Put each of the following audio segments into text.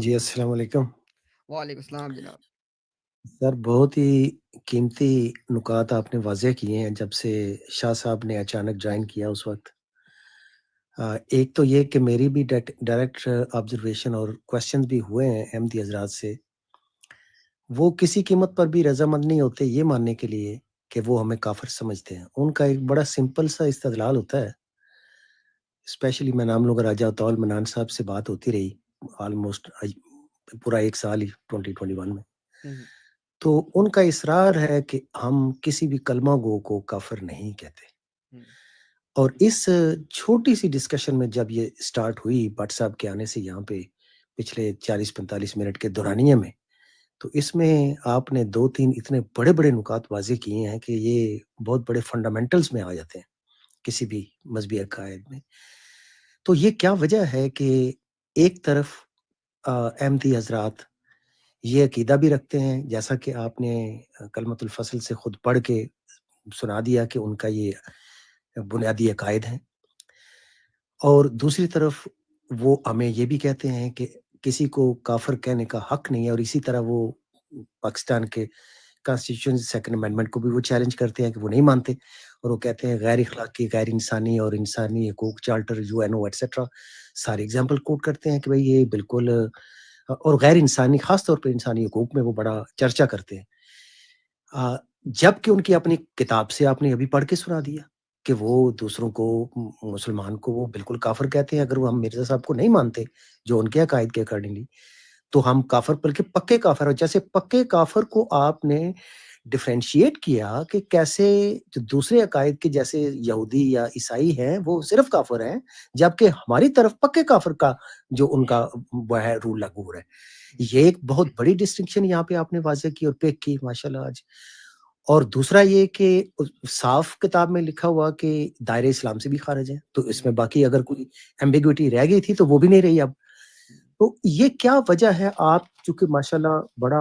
جی السلام علیکم وعلیکم السلام جناب. سر، بہت ہی قیمتی نکات آپ نے واضح کیے ہیں جب سے شاہ صاحب نے اچانک جوائن کیا اس وقت. ایک تو یہ کہ میری بھی ڈائریکٹ آبزرویشن اور کوشچنز بھی ہوئے ہیں احمدی حضرات سے. وہ کسی قیمت پر بھی رضامند نہیں ہوتے یہ ماننے کے لیے کہ وہ ہمیں کافر سمجھتے ہیں. ان کا ایک بڑا سمپل سا استدلال ہوتا ہے. اسپیشلی میں نام لوں گا راجہ طول منان صاحب سے بات ہوتی رہی آلموسٹ پورا ایک سال ہی 2021 میں. ہم، تو ان کا اصرار ہے کہ ہم کسی بھی کلمہ گو کو کافر نہیں کہتے. ہم، اور اس چھوٹی سی ڈسکشن میں جب یہ سٹارٹ ہوئی بٹ صاحب کے آنے سے یہاں پہ پچھلے 40-45 منٹ کے دورانیے میں، تو اس میں آپ نے 2-3 اتنے بڑے بڑے نکات واضح کیے ہیں کہ یہ بہت بڑے فنڈامنٹلز میں آ جاتے ہیں کسی بھی مذہبی عقائد میں. تو یہ کیا وجہ ہے کہ ایک طرف احمدی حضرات یہ عقیدہ بھی رکھتے ہیں جیسا کہ آپ نے کلمۃ الفصل سے خود پڑھ کے سنا دیا کہ ان کا یہ بنیادی عقائد ہیں، اور دوسری طرف وہ ہمیں یہ بھی کہتے ہیں کہ کسی کو کافر کہنے کا حق نہیں ہے. اور اسی طرح وہ پاکستان کے کانسٹیٹیوشن سیکنڈ امینڈمنٹ کو بھی وہ چیلنج کرتے ہیں کہ وہ نہیں مانتے، اور وہ کہتے ہیں غیر اخلاقی، غیر انسانی اور انسانی حقوق چارٹر UN ایٹسٹرا سارے اگزامپل کوٹ کرتے ہیں کہ بھئی یہ بالکل اور غیر انسانی، خاص طور پہ انسانی حقوق میں وہ بڑا چرچا کرتے ہیں. جب کہ ان کی اپنی کتاب سے آپ نے ابھی پڑھ کے سنا دیا کہ وہ دوسروں کو، مسلمان کو وہ بالکل کافر کہتے ہیں. اگر وہ ہم مرزا صاحب کو نہیں مانتے جو ان کے عقائد کے اکارڈنگلی، تو ہم کافر بلکہ پکے کافر. اور جیسے پکے کافر کو آپ نے ڈفرینشیٹ کیا کہ کیسے جو دوسرے عقائد کے جیسے یہودی یا عیسائی ہیں وہ صرف کافر ہیں، جبکہ ہماری طرف پکے کافر کا جو ان کا وہ ہے رول لاگو ہو رہا ہے. یہ ایک بہت بڑی ڈسٹنکشن یہاں پہ آپ نے واضح کی اور پیک کی ماشاءاللہ آج. اور دوسرا یہ کہ صاف کتاب میں لکھا ہوا کہ دائرہ اسلام سے بھی خارج ہے، تو اس میں باقی اگر کوئی ایمبیگوٹی رہ گئی تھی تو وہ بھی نہیں رہی اب. تو یہ کیا وجہ ہے؟ آپ چونکہ ماشاءاللہ بڑا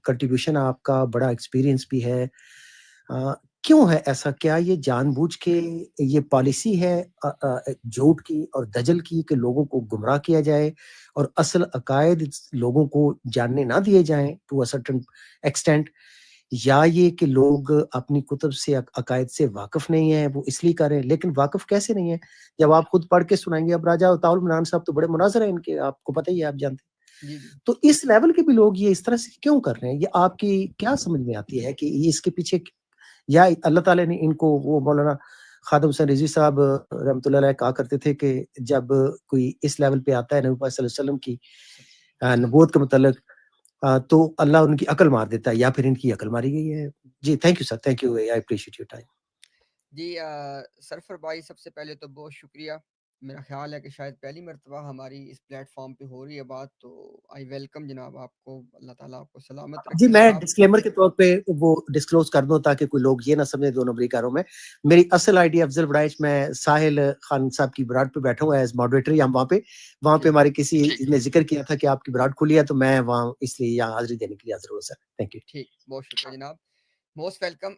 کنٹریبیوشن آپ کا، بڑا ایکسپیرینس بھی ہے، کیوں ہے ایسا؟ کیا یہ جان بوجھ کے یہ پالیسی ہے جھوٹ کی اور دجل کی کہ لوگوں کو گمراہ کیا جائے اور اصل عقائد لوگوں کو جاننے نہ دیے جائیں ٹو اے سرٹن ایکسٹینٹ، یا یہ کہ لوگ اپنی کتب سے عقائد سے واقف نہیں ہیں وہ اس لیے کر رہے ہیں؟ لیکن واقف کیسے نہیں ہیں جب آپ خود پڑھ کے سنائیں گے؟ اب راجہ طاول منان صاحب تو بڑے مناظر ہیں ان کے، آپ کو پتہ ہی ہے، آپ جانتے ہیں. جی جی. تو اس لیول کے بھی لوگ یہ اس طرح سے کیوں کر رہے ہیں؟ یہ آپ کی کیا سمجھ میں آتی ہے کہ یہ اس کے پیچھے، یا اللہ تعالیٰ نے ان کو، وہ مولانا خادم حسین رضوی صاحب رحمۃ اللہ علیہ کہا کرتے تھے کہ جب کوئی اس لیول پہ آتا ہے نبی پاک صلی اللہ علیہ وسلم کی نبوت کے متعلق، تو اللہ ان کی عقل مار دیتا ہے، یا پھر ان کی عقل ماری گئی ہے. جی thank you sir, thank you, I appreciate your time. جی سرفر بھائی، سب سے پہلے تو بہت شکریہ. میرا خیال ہے کہ شاید پہلی مرتبہ ہماری اس پلیٹ فارم پہ ہو رہی ہے بات، تو آئی ویلکم جناب آپ کو. اللہ تعالیٰ آپ کو سلامت جی رکھے. میں اور آپ ڈسکلیمر کے طور پہ وہ ڈسکلوز کر دوں تاکہ کوئی لوگ یہ نہ سمجھے دو نمبری کاروں میں. میری اصل آئی ڈی افضل وڑائچ، میں ساحل خان صاحب کی براڈ پہ بیٹھا ہوں ایز ماڈریٹر. ہم وہاں پہ ٹھیک ہماری کسی نے ذکر کیا تھا کہ آپ کی براڈ کھلی ہے، تو میں وہاں اس لیے یہاں حاضری دینے کے لیے حاضر ہوں سر. Thank you. ٹھیک، بہت شکریہ جناب، موسٹ ویلکم.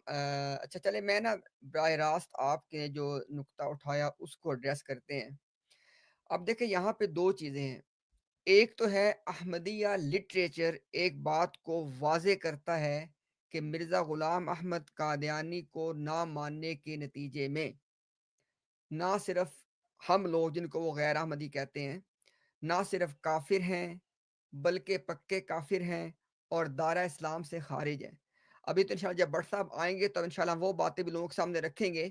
اچھا چلے میں نا براہ راست آپ کے جو نقطہ اٹھایا اس کو ایڈریس کرتے ہیں. اب دیکھیں یہاں پہ دو چیزیں ہیں. ایک تو ہے احمدیہ لٹریچر ایک بات کو واضح کرتا ہے کہ مرزا غلام احمد قادیانی کو نہ ماننے کے نتیجے میں نہ صرف ہم لوگ جن کو وہ غیر احمدی کہتے ہیں نہ صرف کافر ہیں بلکہ پکے کافر ہیں اور دائرہ اسلام سے خارج ہیں. ابھی تو انشاءاللہ جب بٹ صاحب آئیں گے تو انشاءاللہ وہ باتیں بھی لوگوں کے سامنے رکھیں گے.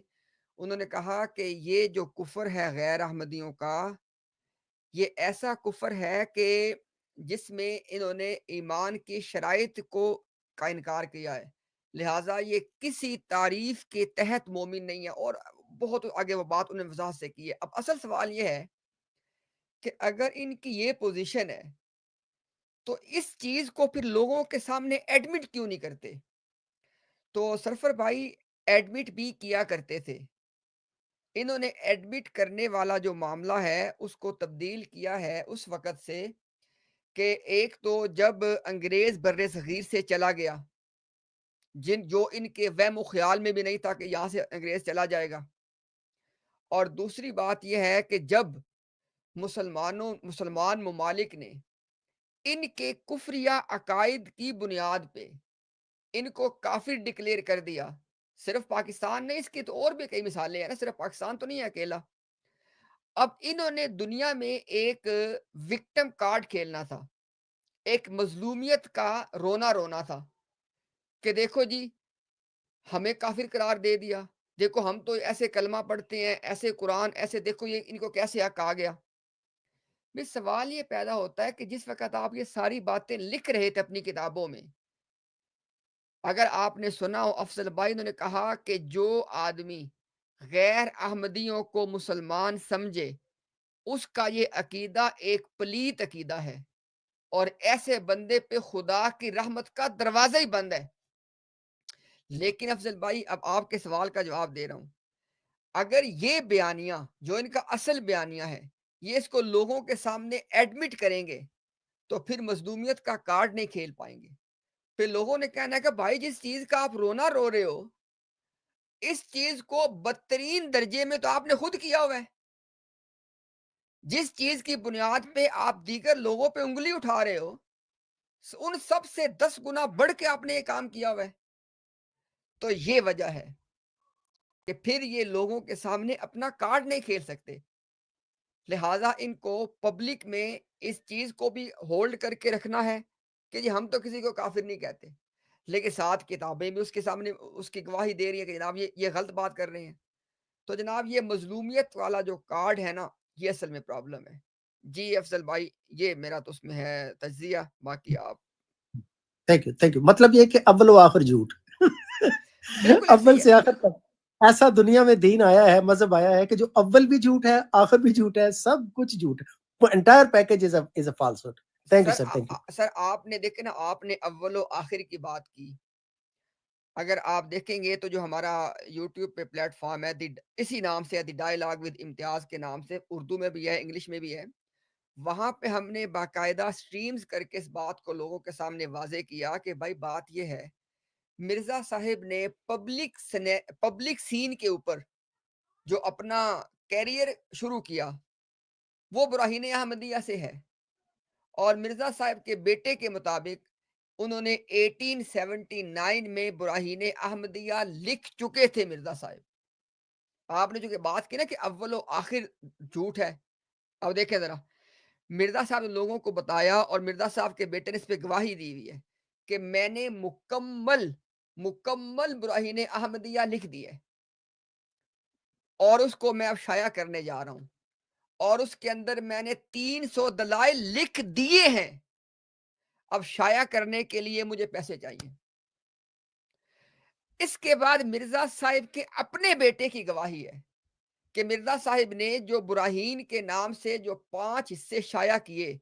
انہوں نے کہا کہ یہ جو کفر ہے غیر احمدیوں کا، یہ ایسا کفر ہے کہ جس میں انہوں نے ایمان کی شرائط کا انکار کیا ہے، لہٰذا یہ کسی تعریف کے تحت مومن نہیں ہے. اور بہت آگے وہ بات انہوں نے وضاحت سے کی ہے. اب اصل سوال یہ ہے کہ اگر ان کی یہ پوزیشن ہے تو اس چیز کو پھر لوگوں کے سامنے ایڈمٹ کیوں نہیں کرتے؟ تو سرفر بھائی ایڈمٹ بھی کیا کرتے تھے. انہوں نے ایڈمٹ کرنے والا جو معاملہ ہے اس کو تبدیل کیا ہے اس وقت سے کہ ایک تو جب انگریز بر صغیر سے چلا گیا، جو ان کے وہم و خیال میں بھی نہیں تھا کہ یہاں سے انگریز چلا جائے گا. اور دوسری بات یہ ہے کہ جب مسلمان ممالک نے ان کے کفریہ عقائد کی بنیاد پہ ان کو کافر ڈکلیئر کر دیا. صرف پاکستان نہیں، اس کی تو اور بھی کئی مثالیں ہیں نا، صرف پاکستان تو نہیں ہے اکیلا. اب انہوں نے دنیا میں ایک وکٹم کارڈ کھیلنا تھا، ایک مظلومیت کا رونا رونا تھا کہ دیکھو جی ہمیں کافر قرار دے دیا، دیکھو ہم تو ایسے کلمہ پڑھتے ہیں، ایسے قرآن، ایسے دیکھو یہ ان کو کیسے حق آ گیا. پھر سوال یہ پیدا ہوتا ہے کہ جس وقت آپ یہ ساری باتیں لکھ رہے تھے اپنی کتابوں میں، اگر آپ نے سنا ہو افضل بھائی انہوں نے کہا کہ جو آدمی غیر احمدیوں کو مسلمان سمجھے اس کا یہ عقیدہ ایک پلیت عقیدہ ہے، اور ایسے بندے پہ خدا کی رحمت کا دروازہ ہی بند ہے. لیکن افضل بھائی اب آپ کے سوال کا جواب دے رہا ہوں، اگر یہ بیانیہ جو ان کا اصل بیانیہ ہے یہ اس کو لوگوں کے سامنے ایڈمٹ کریں گے تو پھر مظلومیت کا کارڈ نہیں کھیل پائیں گے. پھر لوگوں نے کہنا ہے کہ بھائی جس چیز کا آپ رونا رو رہے ہو اس چیز کو بدترین درجے میں تو آپ نے خود کیا ہوا ہے. جس چیز کی بنیاد پہ آپ دیگر لوگوں پہ انگلی اٹھا رہے ہو ان سب سے 10 گنا بڑھ کے آپ نے یہ کام کیا ہوا ہے. تو یہ وجہ ہے کہ پھر یہ لوگوں کے سامنے اپنا کارڈ نہیں کھیل سکتے. لہٰذا ان کو پبلک میں اس چیز کو بھی ہولڈ کر کے رکھنا ہے کہ جی ہم تو کسی کو کافر نہیں کہتے، لیکن ساتھ کتابیں بھی اس کے سامنے اس کی گواہی دے رہی ہیں کہ جناب یہ غلط بات کر رہے ہیں. تو جناب یہ مظلومیت والا جو کارڈ ہے نا یہ اصل میں پرابلم ہے. جی افضل بھائی یہ میرا تو اس میں ہے تجزیہ، باقی آپ. Thank you. مطلب یہ کہ اول و آخر جھوٹ بالکل ایسے اول ہی ہے. سے آخر تک ایسا دنیا میں دین آیا ہے، مذہب آیا ہے کہ جو اول بھی جھوٹ ہے، آخر بھی جھوٹ ہے، سب کچھ جھوٹ ہے. وہ entire package is a falsehood. Thank you sir sir. Thank you. Sir آپ نے دیکھے نا، آپ نے اول و آخر کی بات کی. اگر آپ دیکھیں گے تو جو ہمارا یوٹیوب پہ پلیٹ فارم ہے اسی نام سے ہے، دی ڈائیلاگ ود امتیاز کے نام سے، اردو میں بھی ہے انگلش میں بھی ہے. وہاں پہ ہم نے باقاعدہ سٹریمز کر کے اس بات کو لوگوں کے سامنے واضح کیا کہ بھائی بات یہ ہے، مرزا صاحب نے پبلک سین کے اوپر جو اپنا کیریئر شروع کیا وہ براہین احمدیہ سے ہے. اور مرزا صاحب کے بیٹے کے مطابق انہوں نے 1879 میں براہین احمدیہ لکھ چکے تھے مرزا صاحب. آپ نے جو کہ بات کی نا کہ اول و آخر جھوٹ ہے، اب دیکھیں ذرا مرزا صاحب نے لوگوں کو بتایا اور مرزا صاحب کے بیٹے نے اس پہ گواہی دی ہوئی ہے کہ میں نے مکمل براہین احمدیہ لکھ دی ہے اور اس کو میں اب شائع کرنے جا رہا ہوں، اور اس کے اندر میں نے 300 دلائل لکھ دیے ہیں، اب شائع کرنے کے لیے مجھے پیسے چاہیے. اس کے بعد مرزا صاحب کے اپنے بیٹے کی گواہی ہے کہ مرزا صاحب نے جو براہین کے نام سے جو 5 حصے شائع کیے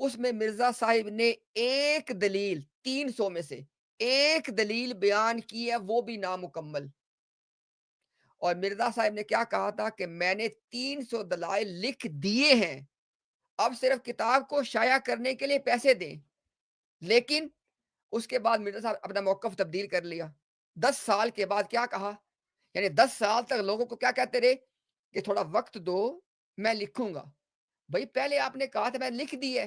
اس میں مرزا صاحب نے ایک دلیل 300 میں سے ایک دلیل بیان کی ہے، وہ بھی نامکمل. اور مرزا صاحب نے کیا کہا تھا کہ میں نے 300 دلائل لکھ دیے ہیں، اب صرف کتاب کو شائع کرنے کے لیے پیسے دیں. لیکن اس کے بعد مرزا صاحب اپنا موقف تبدیل کر لیا. 10 سال کے بعد کیا کہا، یعنی 10 سال تک لوگوں کو کیا کہتے رہے کہ تھوڑا وقت دو میں لکھوں گا. بھائی پہلے آپ نے کہا تھا میں لکھ دی ہے،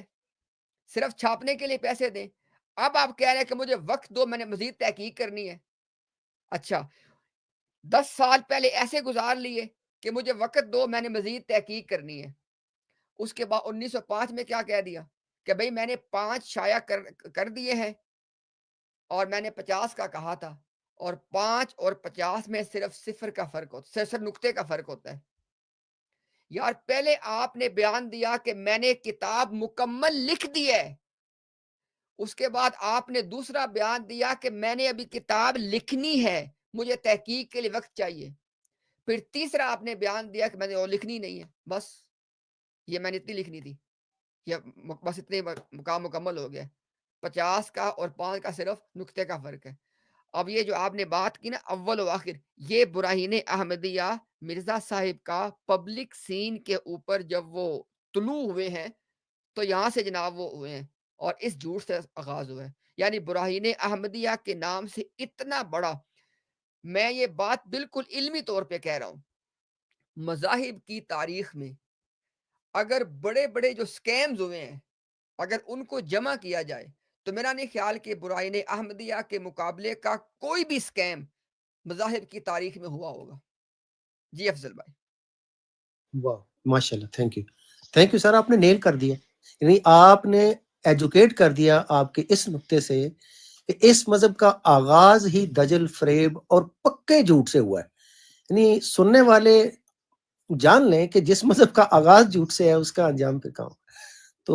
صرف چھاپنے کے لیے پیسے دیں. اب آپ کہہ رہے ہیں کہ مجھے وقت دو، میں نے مزید تحقیق کرنی ہے. اچھا 10 سال پہلے ایسے گزار لیے کہ مجھے وقت دو میں نے مزید تحقیق کرنی ہے. اس کے بعد 1905 میں کیا کہہ دیا کہ بھئی میں نے 5 شائع کر دیے ہیں اور میں نے 50 کا کہا تھا، اور 5 اور 50 میں صرف صفر کا فرق ہوتا ہے، صرف نقطے کا فرق ہوتا ہے. یار پہلے آپ نے بیان دیا کہ میں نے کتاب مکمل لکھ دی ہے، اس کے بعد آپ نے دوسرا بیان دیا کہ میں نے ابھی کتاب لکھنی ہے، مجھے تحقیق کے لیے وقت چاہیے. پھر تیسرا آپ نے بیان دیا کہ میں نے اور لکھنی نہیں ہے، بس یہ میں نے اتنی لکھنی تھی، یہ بس اتنے مقام مکمل ہو گیا. 50 کا اور 5 کا صرف نقطے کا فرق ہے. اب یہ جو آپ نے بات کی نا اول و آخر، یہ براہین احمدیہ مرزا صاحب کا پبلک سین کے اوپر جب وہ طلوع ہوئے ہیں تو یہاں سے جناب وہ ہوئے ہیں اور اس جھوٹ سے آغاز ہوا ہے. یعنی براہین احمدیہ کے نام سے اتنا بڑا، میں یہ بات بالکل علمی طور پہ کہہ رہا ہوں، مذاہب کی تاریخ میں اگر بڑے بڑے جو سکیمز ہوئے ہیں اگر ان کو جمع کیا جائے تو میرا نہیں خیال کہ برائن احمدیہ کے مقابلے کا کوئی بھی اسکیم مذاہب کی تاریخ میں ہوا ہوگا. جی افضل بھائی. واہ ماشاء اللہ، تھینک یو سر، آپ نے نیل کر دیا. یعنی آپ نے ایجوکیٹ کر دیا آپ کے اس نقطے سے کہ اس مذہب کا آغاز ہی دجل، فریب اور پکے جھوٹ سے ہوا ہے. یعنی سننے والے جان لیں کہ جس مذہب کا آغاز جھوٹ سے ہے اس کا انجام پھر کہاں. تو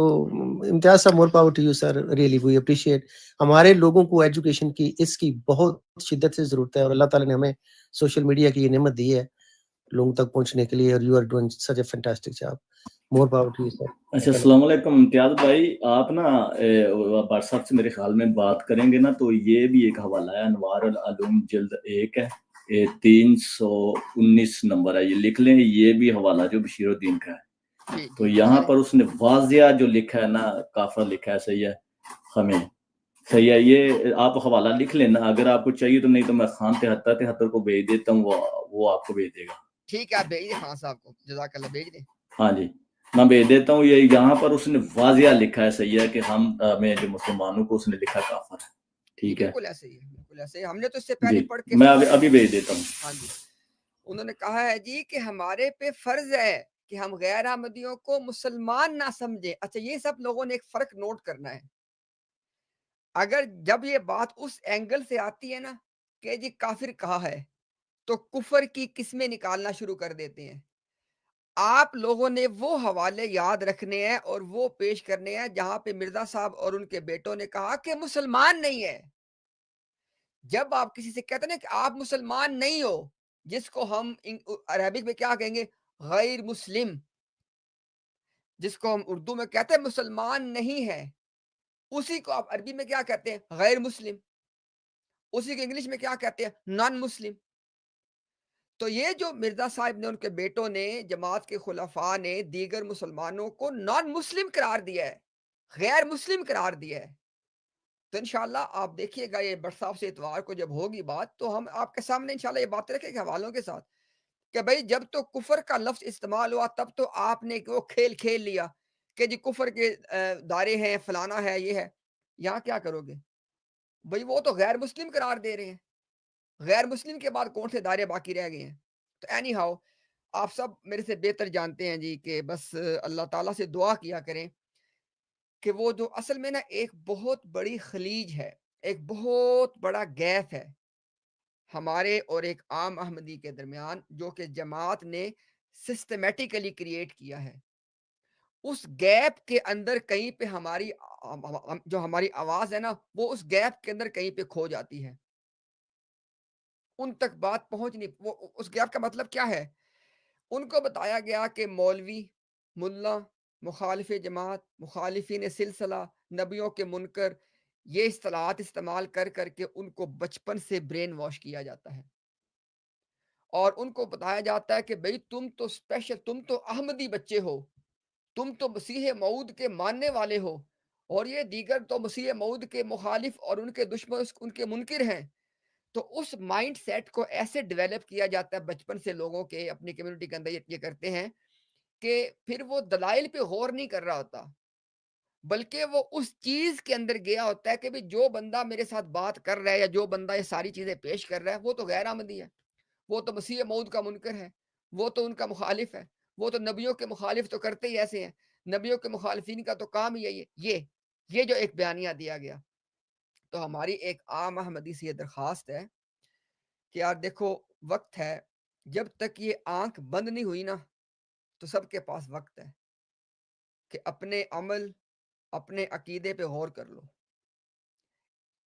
امتیاز صاحب، more power to you sir, really we appreciate. ہمارے لوگوں کو ایجوکیشن کی اس کی بہت شدت سے ضرورت ہے، اور اللہ تعالیٰ نے ہمیں سوشل میڈیا کی یہ نعمت دی ہے لوگوں تک پہنچنے کے لیے، اور you are doing such a fantastic job. More power to you sir. اچھا، السلام علیکم امتیاز بھائی. آپ نا بٹ صاحب سے میرے خیال میں بات کریں گے نا، تو یہ بھی ایک حوالہ ہے، انوار العلوم جلد 1 ہے، 319 نمبر ہے، یہ لکھ لیں. یہ بھی حوالہ جو بشیر الدین کا ہے. تو یہاں پر اس نے واضح جو لکھا ہے نا، کافر لکھا ہے. صحیح ہے، ہمیں صحیح ہے. یہ آپ حوالہ لکھ لینا، اگر آپ کو چاہیے تو، نہیں تو میں خان 73 کو بھیج دیتا ہوں، وہ آپ کو بھیج دے گا. ٹھیک ہے، آپ بھیج دیں خان صاحب کو، جزاک اللہ، بھیج دیں. ہاں جی، میں بھیج دیتا ہوں. یہ یہاں پر اس نے واضح لکھا ہے، صحیح ہے، کہ ہمیں جو مسلمانوں کو اس نے لکھا کافر ہے. ٹھیک ہے، بالکل ایسے ہی ہے، بالکل ایسے ہی. ہم نے تو اس سے جی پہلے پڑھ کے میں ابھی بھیج دیتا ہوں. ہاں جی، انہوں نے کہا ہے جی کہ ہمارے پہ فرض ہے کہ ہم غیر احمدیوں کو مسلمان نہ سمجھیں. اچھا، یہ سب لوگوں نے ایک فرق نوٹ کرنا ہے. اگر جب یہ بات اس اینگل سے آتی ہے نا کہ جی کافر کہا ہے، تو کفر کی قسمیں نکالنا شروع کر دیتے ہیں. آپ لوگوں نے وہ حوالے یاد رکھنے ہیں اور وہ پیش کرنے ہیں جہاں پہ مرزا صاحب اور ان کے بیٹوں نے کہا کہ مسلمان نہیں ہے. جب آپ کسی سے کہتے ہیں کہ آپ مسلمان نہیں ہو، جس کو ہم عربک میں کیا کہیں گے، غیر مسلم، جس کو ہم اردو میں کہتے ہیں مسلمان نہیں ہے، اسی کو آپ عربی میں کیا کہتے ہیں، غیر مسلم. اسی کو انگلش میں کیا کہتے ہیں، نان مسلم. تو یہ جو مرزا صاحب نے، ان کے بیٹوں نے، جماعت کے خلفاء نے دیگر مسلمانوں کو نان مسلم قرار دیا ہے، غیر مسلم قرار دیا ہے. تو انشاءاللہ آپ دیکھیے گا، یہ بٹ صاحب سے اتوار کو جب ہوگی بات، تو ہم آپ کے سامنے انشاءاللہ یہ باتیں رکھیں گے حوالوں کے ساتھ کہ بھائی جب تو کفر کا لفظ استعمال ہوا، تب تو آپ نے وہ کھیل لیا کہ جی کفر کے دائرے ہیں، فلانا ہے، یہ ہے. یہاں کیا کرو گے بھائی؟ وہ تو غیر مسلم قرار دے رہے ہیں. غیر مسلم کے بعد کون سے دائرے باقی رہ گئے ہیں؟ تو اینی ہاؤ، آپ سب میرے سے بہتر جانتے ہیں جی کہ بس اللہ تعالیٰ سے دعا کیا کریں کہ وہ جو اصل میں نا ایک بہت بڑی خلیج ہے، ایک بہت بڑا گیپ ہے ہمارے اور ایک عام احمدی کے درمیان، جو کہ جماعت نے سسٹمیٹیکلی کریٹ کیا ہے. اس گیپ کے اندر کہیں پہ ہماری جو ہماری آواز ہے نا، وہ اس گیپ کے اندر کہیں پہ کھو جاتی ہے، ان تک بات پہنچ نہیں. وہ اس گیپ کا مطلب کیا ہے؟ ان کو بتایا گیا کہ مولوی، ملا، مخالف جماعت، مخالفین سلسلہ، نبیوں کے منکر، یہ اصطلاحات استعمال کر کر کے ان کو بچپن سے برین واش کیا جاتا ہے، اور ان کو بتایا جاتا ہے کہ بھئی تم تو اسپیشل، تم تو احمدی بچے ہو، تم تو مسیح موعود کے ماننے والے ہو، اور یہ دیگر تو مسیح موعود کے مخالف اور ان کے دشمن، ان کے منکر ہیں. تو اس مائنڈ سیٹ کو ایسے ڈیولپ کیا جاتا ہے بچپن سے لوگوں کے، اپنی کمیونٹی کے اندر یہ کرتے ہیں کہ پھر وہ دلائل پہ غور نہیں کر رہا ہوتا، بلکہ وہ اس چیز کے اندر گیا ہوتا ہے کہ بھی جو بندہ میرے ساتھ بات کر رہا ہے یا جو بندہ یہ ساری چیزیں پیش کر رہا ہے، وہ تو غیر آمدی ہے، وہ تو مسیح موعود کا منکر ہے، وہ تو ان کا مخالف ہے، وہ تو نبیوں کے مخالف تو کرتے ہی ایسے ہیں، نبیوں کے مخالفین کا تو کام ہی ہے یہ جو ایک بیانیہ دیا گیا. تو ہماری ایک عام احمدی سے یہ درخواست ہے کہ یار دیکھو، وقت ہے، جب تک یہ آنکھ بند نہیں ہوئی نا، تو سب کے پاس وقت ہے کہ اپنے عمل، اپنے عقیدے پہ غور کر لو.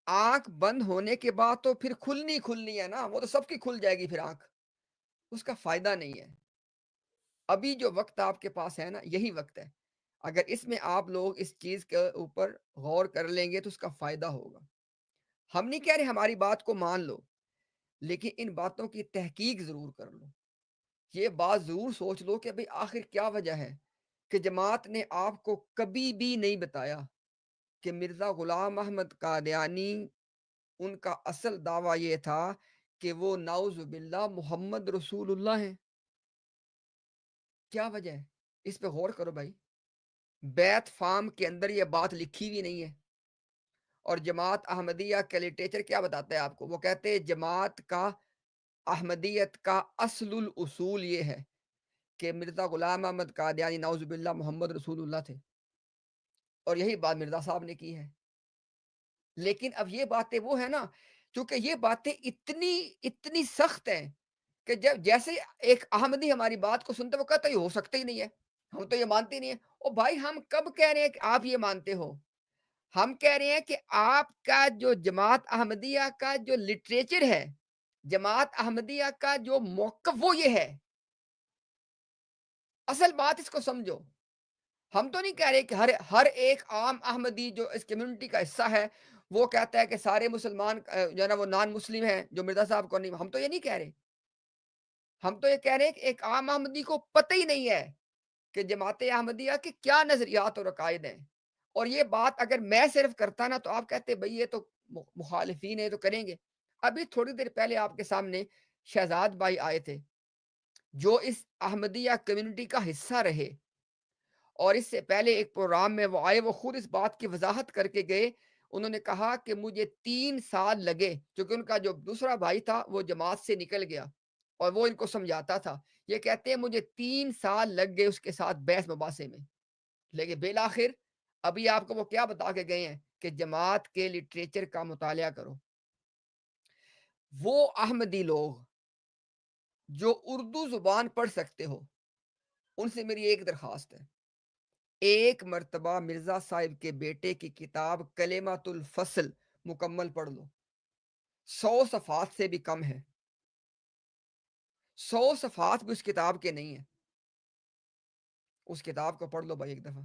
آنکھ بند ہونے کے بعد تو پھر کھلنی ہے نا، وہ تو سب کی کھل جائے گی پھر آنکھ، اس کا فائدہ نہیں ہے. ابھی جو وقت آپ کے پاس ہے نا، یہی وقت ہے. اگر اس میں آپ لوگ اس چیز کے اوپر غور کر لیں گے تو اس کا فائدہ ہوگا. ہم نہیں کہہ رہے ہماری بات کو مان لو، لیکن ان باتوں کی تحقیق ضرور کر لو. یہ بات ضرور سوچ لو کہ بھئی آخر کیا وجہ ہے کہ جماعت نے آپ کو کبھی بھی نہیں بتایا کہ مرزا غلام احمد قادیانی، ان کا اصل دعویٰ یہ تھا کہ وہ نعوذ باللہ محمد رسول اللہ ہیں. کیا وجہ ہے؟ اس پہ غور کرو بھائی. بیت فام کے اندر یہ بات لکھی ہوئی نہیں ہے. اور جماعت احمدیہ کا لٹریچر کیا بتاتا ہے آپ کو؟ وہ کہتے ہیں جماعت کا احمدیت کا اصل الاصول یہ ہے کہ مرزا غلام احمد قادیانی نعوذ باللہ محمد رسول اللہ تھے، اور یہی بات مرزا صاحب نے کی ہے. لیکن اب یہ باتیں وہ ہیں نا، چونکہ یہ باتیں اتنی سخت ہیں کہ جب جیسے ایک احمدی ہماری بات کو سنتے وہ کہتا ہے یہ ہو سکتا ہی نہیں ہے، ہم تو یہ مانتے ہی نہیں ہیں. او بھائی ہم کب کہہ رہے ہیں کہ آپ یہ مانتے ہو؟ ہم کہہ رہے ہیں کہ آپ کا جو جماعت احمدیہ کا جو لٹریچر ہے، جماعت احمدیہ کا جو موقف وہ یہ ہے. اصل بات اس کو سمجھو. ہم تو نہیں کہہ رہے کہ ہر ایک عام احمدی جو اس کمیونٹی کا حصہ ہے وہ کہتا ہے کہ سارے مسلمان جو ہے نا وہ نان مسلم ہیں جو مرزا صاحب کو نہیں. ہم تو یہ نہیں کہہ رہے. ہم تو یہ کہہ رہے ہیں کہ ایک عام احمدی کو پتہ ہی نہیں ہے کہ جماعت احمدیہ کے کیا نظریات اور عقائد ہیں. اور یہ بات اگر میں صرف کرتا نا تو آپ کہتے بھئی یہ تو مخالفین ہیں تو کریں گے. ابھی تھوڑی دیر پہلے آپ کے سامنے شہزاد بھائی آئے تھے جو اس احمدیہ کمیونٹی کا حصہ رہے، اور اس سے پہلے ایک پروگرام میں وہ آئے، وہ خود اس بات کی وضاحت کر کے گئے. انہوں نے کہا کہ مجھے 3 سال لگے، کیونکہ ان کا جو دوسرا بھائی تھا وہ جماعت سے نکل گیا اور وہ ان کو سمجھاتا تھا. یہ کہتے ہیں مجھے 3 سال لگ گئے اس کے ساتھ بحث مباحثے میں، لیکن بالآخر ابھی آپ کو وہ کیا بتا کے گئے ہیں کہ جماعت کے لٹریچر کا مطالعہ کرو. وہ احمدی لوگ جو اردو زبان پڑھ سکتے ہو ان سے میری ایک درخواست ہے، ایک مرتبہ مرزا صاحب کے بیٹے کی کتاب کلمۃ الفصل مکمل پڑھ لو. 100 صفحات سے بھی کم ہے. 100 صفحات بھی اس کتاب کے نہیں ہیں. اس کتاب کو پڑھ لو بھائی ایک دفعہ.